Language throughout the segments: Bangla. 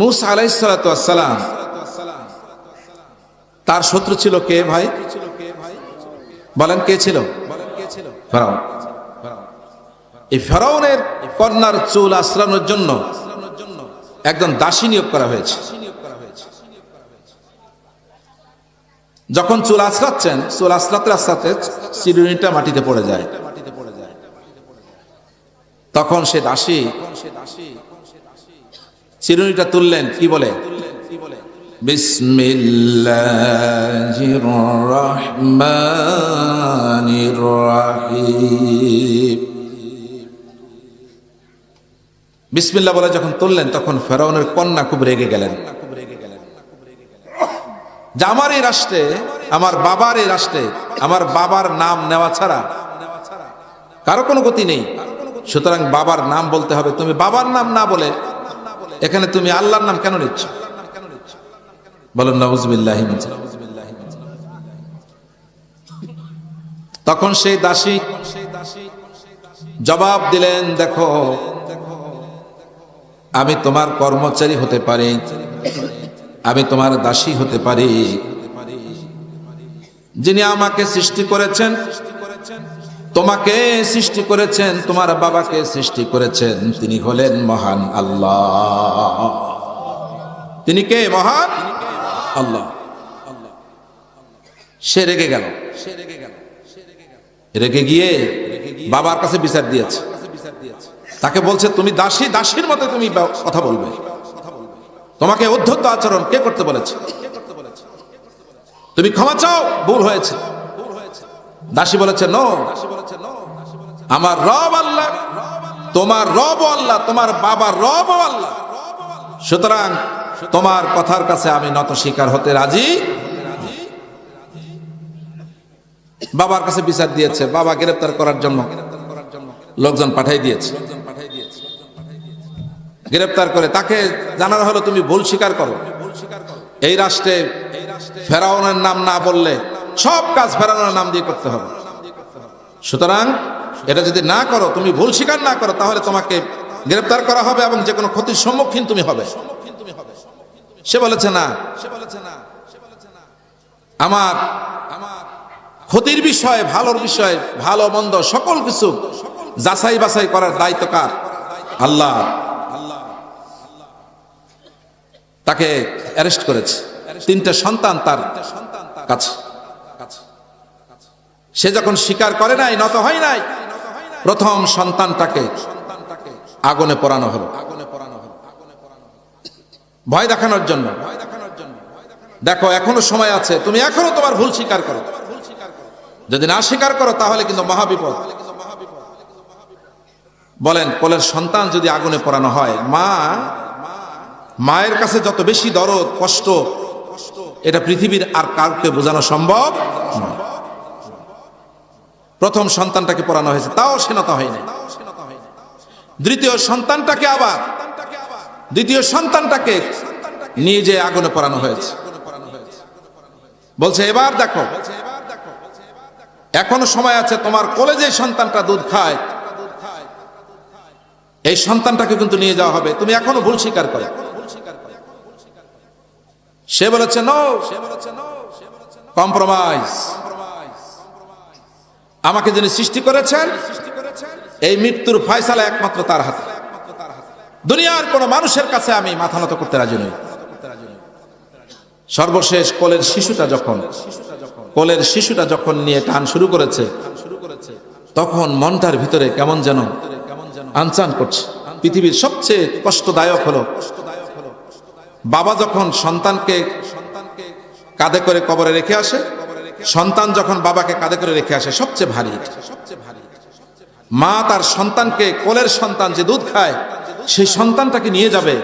মূসা আলাইহিস সালাতু ওয়াস সালাম তার শত্রু ছিল কে ভাই? বলেন কে ছিল? ফেরাউন। এই ফেরাউনের কন্যার চুল আশ্রানোর জন্য একজন দাসী নিয়োগ করা হয়েছে। যখন চুল আশ্রাচ্ছেন, চুল আশ্রাতে আশ্রাতে চিরুনিটা মাটিতে পড়ে যায়। তখন সে দাসী চিরুনিটা তুললেন, কি বলে? বিসমিল্লাহির রহমানির রহিম। বিসমিল্লাহ বলে যখন তুললেন, তখন ফেরাউনের কন্যা খুব রেগে গেলেন যে আমার এই রাষ্ট্রে, আমার বাবার এই রাষ্ট্রে আমার বাবার নাম নেওয়া ছাড়া কারো কোনো গতি নেই, সুতরাং বাবার নাম বলতে হবে। তুমি বাবার নাম না বলে এখানে তুমি আল্লাহর নাম কেন নিচ্ছ? বলেন নাউযুবিল্লাহি মিন যালিক। তখন সেই দাসী জবাব দিলেন, দেখো আমি তোমার কর্মচারী হতে পারি, আমি তোমার দাসী হতে পারি, যিনি আমাকে সৃষ্টি করেছেন, তোমাকে সৃষ্টি করেছেন, তোমার বাবাকে সৃষ্টি করেছেন, তিনি হলেন মহান আল্লাহ। তিনি কে? মহান আল্লাহ। সে রেগে গেল, রেগে গিয়ে বাবার কাছে বিচার দিয়েছে। তাকে বলছে, তুমি দাসী, দাসীর মতো তুমি কথা বলবে, তোমাকে উদ্ধত আচরণ কে করতে বলেছে? তুমি ক্ষমা চাও, ভুল হয়েছে। দাসী বলেছে, নো, আমার রব আল্লাহ, তোমার রব আল্লাহ, তোমার বাবার রব আল্লাহ, সুতরাং তোমার কথার কাছে আমি নত স্বীকার হতে রাজি। বাবার কাছে বিচার দিয়েছে, বাবা গ্রেফতার করার জন্য লোকজন পাঠিয়ে দিয়েছে। গ্রেফতার করে তাকে জানানো হলো, তুমি ভুল স্বীকার করো, এই রাষ্ট্রে ফেরাউনের নাম না বললে সব কাজ ফেরাউনের নাম দিয়ে করতে হবে, সুতরাং এটা যদি না করো, তুমি ভুল স্বীকার না করো, তাহলে তোমাকে গ্রেফতার করা হবে এবং যে কোনো ক্ষতির সম্মুখীন তুমি হবে। সে বলেছে, না, আমার ক্ষতির বিষয়ে, ভালোর বিষয়ে, ভালো মন্দ সকল কিছু যাচাই বাছাই করার দায়িত্ব কার? আল্লাহ। তাকে অ্যারেস্ট করেছে, 3টে সন্তান তার কাছে। সে যখন স্বীকার করে নাই, নত হয় নাই, প্রথম সন্তানটাকে আগুনে পোড়ানো হলো, ভয় দেখানোর জন্য। দেখো এখনো সময় আছে, তুমি এখনো তোমার ভুল স্বীকার করো, যদি না স্বীকার করো তাহলে কিন্তু মহাবিপদ। বলেন, কোলের সন্তান যদি আগুনে পোড়ানো হয়, মায়ের কাছে যত বেশি দরদ, কষ্ট, এটা পৃথিবীর আর কাউকে বোঝানো সম্ভব নয়। প্রথম সন্তানটাকে পোড়ানো হয়েছে, তাও সে নত হয়নি। দ্বিতীয় সন্তানটাকে নিয়ে যে আগুনে পোড়ানো হয়েছে। বলছে, এবার দেখো এখনো সময় আছে, তোমার কোলে যে সন্তানটা দুধ খায়, এই সন্তানটাকে কিন্তু নিয়ে যাওয়া হবে, তুমি এখনো ভুল স্বীকার করো। সে বলেছে, নো, কম্প্রোমাইজ। আমাকে যিনি সৃষ্টি করেছেন, এই মৃত্যুর ফয়সালা একমাত্র তার হাতে, দুনিয়ার কোন মানুষের কাছে আমি মাথা নত করতে রাজি নই। সর্বশেষ কোলের শিশুটা যখন নিয়ে টান শুরু করেছে, তখন মনটার ভিতরে কেমন যেন আনচান করছে। পৃথিবীর সবচেয়ে কষ্টদায়ক হলো, বাবা যখন সন্তানকে কাঁধে করে কবরে রেখে আসে, সন্তান যখন বাবাকে কাঁধে করে রেখে আসে, সবচেয়ে ভারী। মা তার সন্তানকে, কোলের সন্তান যে দুধ খায়, সেই সন্তানটাকে নিয়ে যাবে,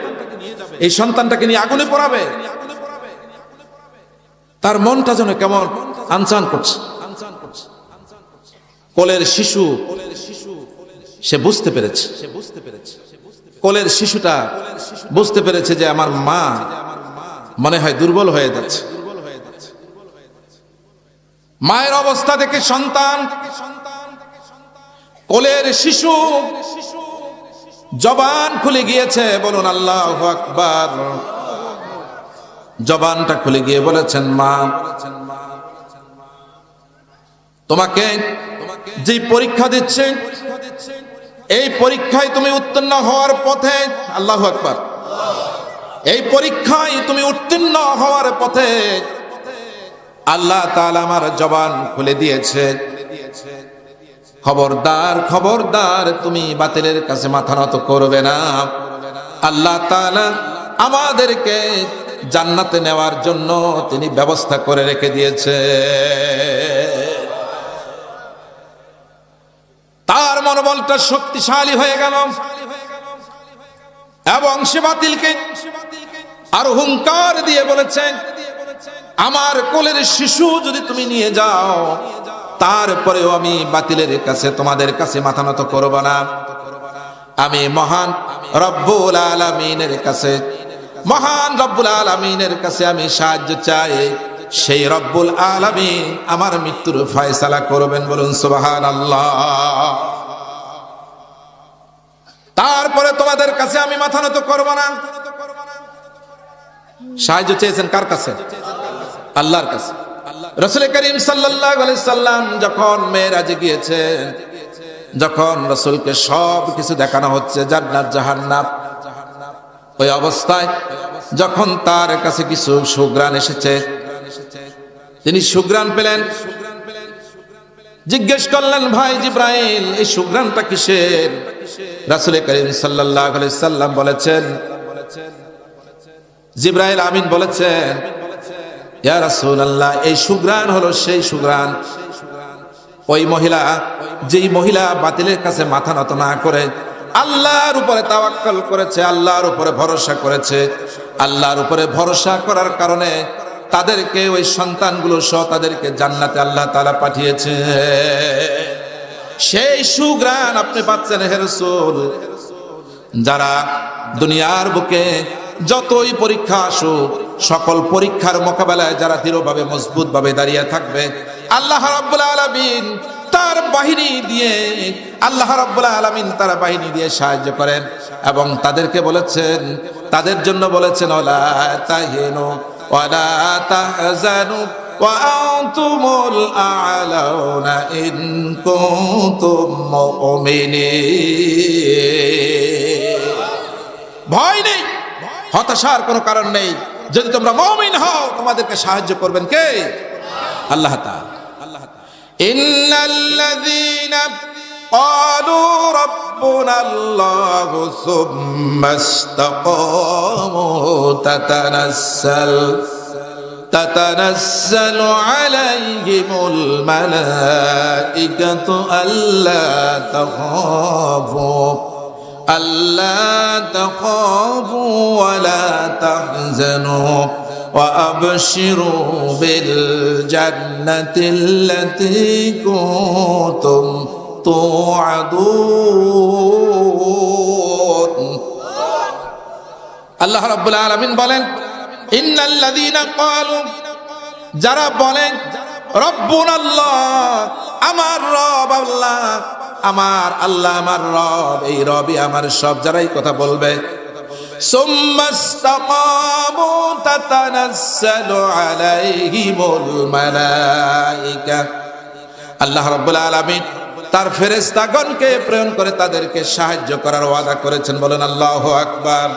এই সন্তানটাকে নিয়ে আগুনে পোড়াবে, তার মনটা যেন কেমন আনচান করছে। কোলের শিশু সে বুঝতে পেরেছে, কোলের শিশুটা বুঝতে পেরেছে যে আমার মা মনে হয় দুর্বল হয়ে যাচ্ছে। মায়ের অবস্থা দেখে সন্তান, কোলের শিশু জবান খুলে গিয়েছে, বলুন আল্লাহু আকবার। জবানটা খুলে গিয়ে বলেছেন, মা তোমাকে যে পরীক্ষা দিচ্ছে, এই পরীক্ষায় তুমি উত্তীর্ণ হওয়ার পথে, আল্লাহু আকবার, এই পরীক্ষায় তুমি উত্তীর্ণ হওয়ার পথে আল্লাহ তাআলা আমার জবান খুলে দিয়েছে। খবরদার খবরদার, তুমি বাতিলের কাছে মাথা নত করবে না। আল্লাহ তাআলা আমাদেরকে জান্নাতে নেওয়ার জন্য তিনি ব্যবস্থা করে রেখে দিয়েছে। তার মনোবলটা শক্তিশালী হয়ে গেল এবং সে বাতিলকে আর হুঙ্কার দিয়ে বলেছে, আমার কোলের শিশু যদি তুমি নিয়ে যাও, তারপরেও আমি বাতিলের কাছে, তোমাদের কাছে মাথা নত করব না। আমি মহান রব্বুল আলামিনের কাছে, মহান রব্বুল আলামিনের কাছে আমি সাহায্য চাই। সেই রব্বুল আলামিন আমার মৃত্যুর ফয়সালা করবেন, বলুন সুবহানাল্লাহ। তারপরে তোমাদের কাছে আমি মাথা নত করব না। সাহায্য চেয়েছেন কার কাছে? আল্লাহর কাছে। রাসূল করিম সাল্লাল্লাহু আলাইহি সাল্লাম যখন মেরাজে গিয়েছেন, যখন রাসূলকে সব কিছু দেখানো হচ্ছে, জান্নাত জাহান্নাম, ওই অবস্থায় যখন তার কাছে কিছু সুঘ্রাণ এসেছে, তিনি সুঘ্রাণ পেলেন। জিজ্ঞেস করলেন, ভাই জিব্রাইল, এই সুঘ্রাণটা কিসের? রাসূল করিম সাল্লাল্লাহু আলাইহি সাল্লাম বলেছেন, জিব্রাইল আমিন বলেছেন, ইয়া রাসূলুল্লাহ, এই সুঘ্রাণ হলো সেই সুঘ্রাণ, ওই মহিলা, যেই মহিলা বাতিলের কাছে মাথা নত না করে আল্লাহর উপরে তাওয়াক্কুল করেছে, আল্লাহর উপরে ভরসা করেছে। আল্লাহর উপরে ভরসা করার কারণে তাদেরকে, ওই সন্তানগুলো সহ তাদেরকে জান্নাতে আল্লাহ তাআলা পাঠিয়েছে। সেই সুঘ্রাণ আপনি পাচ্ছেন হে রাসূল। যারা দুনিয়ার বুকে যতই পরীক্ষা আসুক, সকল পরীক্ষার মোকাবেলায় যারা দৃঢ়ভাবে মজবুতভাবে দাঁড়িয়ে থাকবে, আল্লাহ রাব্বুল আলামিন তার বাহিনী দিয়ে, আল্লাহ রাব্বুল আলামিন তার বাহিনী দিয়ে সাহায্য করেন এবং তাদেরকে বলেছেন, তাদের জন্য বলেছেন, ওয়ালা তাহিনু ওয়ালা তাহজানু ওয়া আনতুমুল আ'লাউনা ইন কুনতুম মুমিনিন। ভয় নেই, হতাশার কোনো কারণ নেই। যদি তোমরা মুমিন হও, তোমাদেরকে সাহায্য করবেন কে? আল্লাহ তাআলা। ইন্নাল্লাযীনা ক্বালু রাব্বুনাল্লাহু সুম্মা ইসতাকামু তাতানাসসালু আলাইহিমুল মালাইকাতু আল্লা তাখাফু ওয়ালা তাহজানু وأبشروا بالجنة التي كنتم توعدون। আল্লাহ রাব্বুল আলামিন বলেন, ইন্নাল্লাযীনা ক্বালু, যারা বলেন রব্বুনাল্লাহ, আমার রব আল্লাহ, আমার আল্লাহ আমার রব, এই রবই আমার সব, যারা এই কথা বলবে, সুম্মা ইসতাকামু তাতানাসসালু আলাইহিমুল মালাইকা, আল্লাহ রাব্বুল আলামিন তার ফেরেশতাগণকে প্রেরণ করে তাদেরকে সাহায্য করার ওয়াদা করেছেন, বলেন আল্লাহু আকবার।